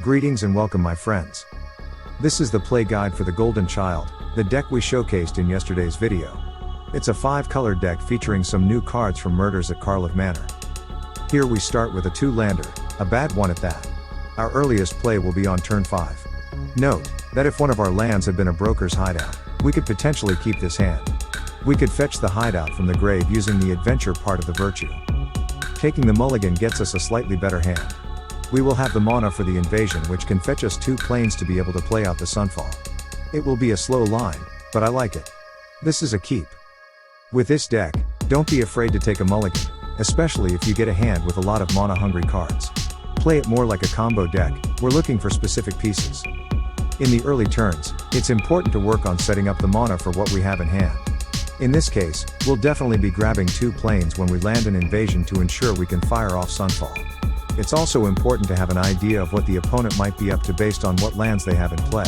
Greetings and welcome my friends. This is the play guide for the Golden Child, the deck we showcased in yesterday's video. It's a 5-color deck featuring some new cards from Murders at Karlov Manor. Here we start with a 2-lander, a bad one at that. Our earliest play will be on turn 5. Note that if one of our lands had been a broker's hideout, we could potentially keep this hand. We could fetch the hideout from the grave using the adventure part of the virtue. Taking the mulligan gets us a slightly better hand. We will have the mana for the invasion, which can fetch us 2 planes to be able to play out the sunfall. It will be a slow line, but I like it. This is a keep. With this deck, don't be afraid to take a mulligan, especially if you get a hand with a lot of mana hungry cards. Play it more like a combo deck, we're looking for specific pieces. In the early turns, it's important to work on setting up the mana for what we have in hand. In this case, we'll definitely be grabbing 2 planes when we land an invasion to ensure we can fire off sunfall. It's also important to have an idea of what the opponent might be up to based on what lands they have in play.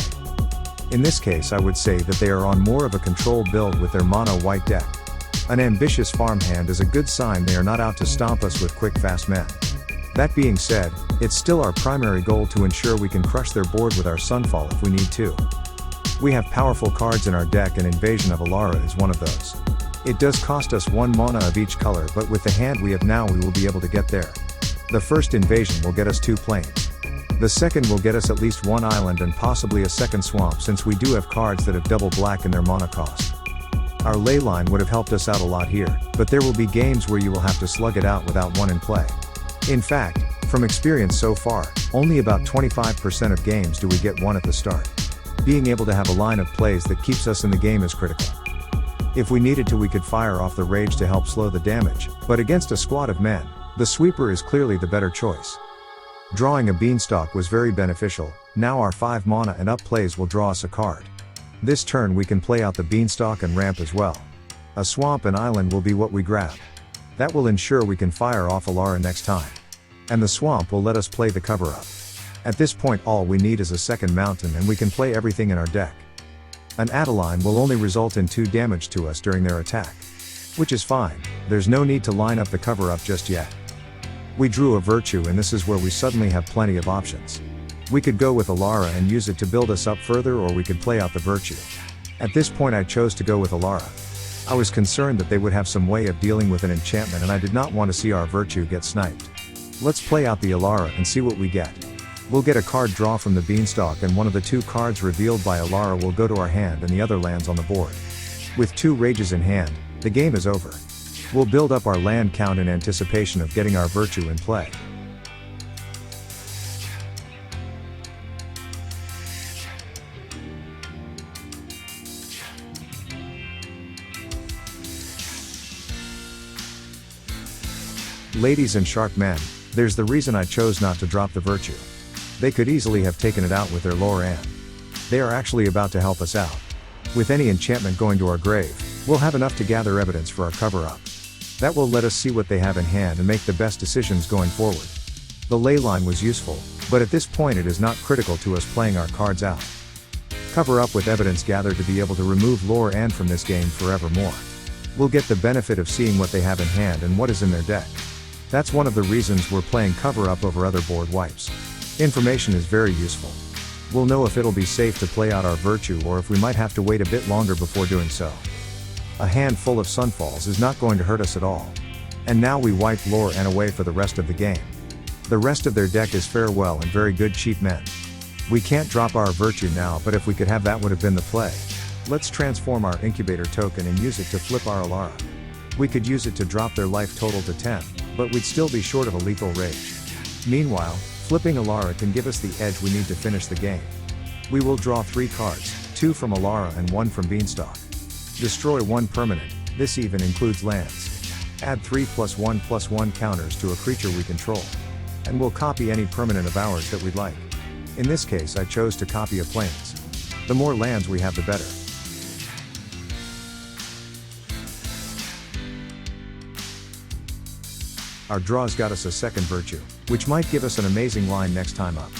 In this case, I would say that they are on more of a control build with their mono white deck. An ambitious farm hand is a good sign they are not out to stomp us with quick fast men. That being said, it's still our primary goal to ensure we can crush their board with our sunfall if we need to. We have powerful cards in our deck, and Invasion of Alara is one of those. It does cost us 1 mana of each color, but with the hand we have now we will be able to get there. The first invasion will get us 2 planes. The second will get us at least 1 island and possibly a second swamp, since we do have cards that have double black in their mana cost. Our ley line would have helped us out a lot here, but there will be games where you will have to slug it out without 1 in play. In fact, from experience so far, only about 25% of games do we get 1 at the start. Being able to have a line of plays that keeps us in the game is critical. If we needed to, we could fire off the rage to help slow the damage, but against a squad of men, the sweeper is clearly the better choice. Drawing a beanstalk was very beneficial. Now our 5 mana and up plays will draw us a card. This turn we can play out the beanstalk and ramp as well. A swamp and island will be what we grab. That will ensure we can fire off Alara next time. And the swamp will let us play the cover up. At this point all we need is a second mountain and we can play everything in our deck. An Adeline will only result in 2 damage to us during their attack. Which is fine, there's no need to line up the cover up just yet. We drew a virtue, and this is where we suddenly have plenty of options. We could go with Alara and use it to build us up further, or we could play out the virtue. At this point I chose to go with Alara. I was concerned that they would have some way of dealing with an enchantment, and I did not want to see our virtue get sniped. Let's play out the Alara and see what we get. We'll get a card draw from the beanstalk, and one of the 2 cards revealed by Alara will go to our hand and the other lands on the board. With 2 rages in hand, the game is over. We'll build up our land count in anticipation of getting our virtue in play. Ladies and sharp men, there's the reason I chose not to drop the virtue. They could easily have taken it out with their lore, and they are actually about to help us out. With any enchantment going to our grave, we'll have enough to gather evidence for our cover-up. That will let us see what they have in hand and make the best decisions going forward. The ley line was useful, but at this point it is not critical to us playing our cards out. Cover up with evidence gathered to be able to remove lore and from this game forevermore. We'll get the benefit of seeing what they have in hand and what is in their deck. That's one of the reasons we're playing cover up over other board wipes. Information is very useful. We'll know if it'll be safe to play out our virtue or if we might have to wait a bit longer before doing so. A hand full of sunfalls is not going to hurt us at all. And now we wipe lore and away for the rest of the game. The rest of their deck is farewell and very good cheap men. We can't drop our virtue now, but if we could have, that would have been the play. Let's transform our incubator token and use it to flip our Alara. We could use it to drop their life total to 10, but we'd still be short of a lethal rage. Meanwhile, flipping Alara can give us the edge we need to finish the game. We will draw 3 cards, 2 from Alara and 1 from Beanstalk. Destroy 1 permanent, this even includes lands. Add 3+1/+1 counters to a creature we control. And we'll copy any permanent of ours that we'd like. In this case I chose to copy a plains. The more lands we have, the better. Our draws got us a second virtue, which might give us an amazing line next time up.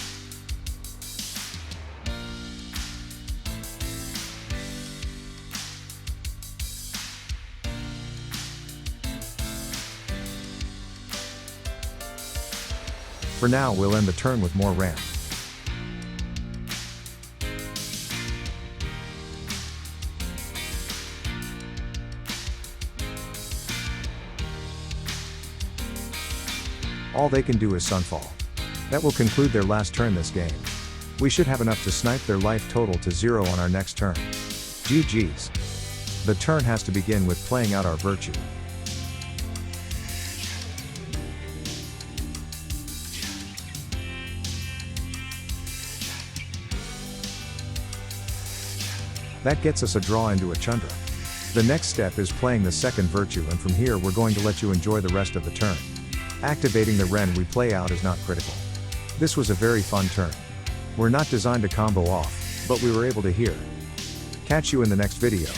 For now we'll end the turn with more ramp. All they can do is sunfall. That will conclude their last turn this game. We should have enough to snipe their life total to 0 on our next turn. GG's. The turn has to begin with playing out our virtue. That gets us a draw into a Chundra. The next step is playing the second virtue, and from here we're going to let you enjoy the rest of the turn. Activating the Ren we play out is not critical. This was a very fun turn. We're not designed to combo off, but we were able to here. Catch you in the next video.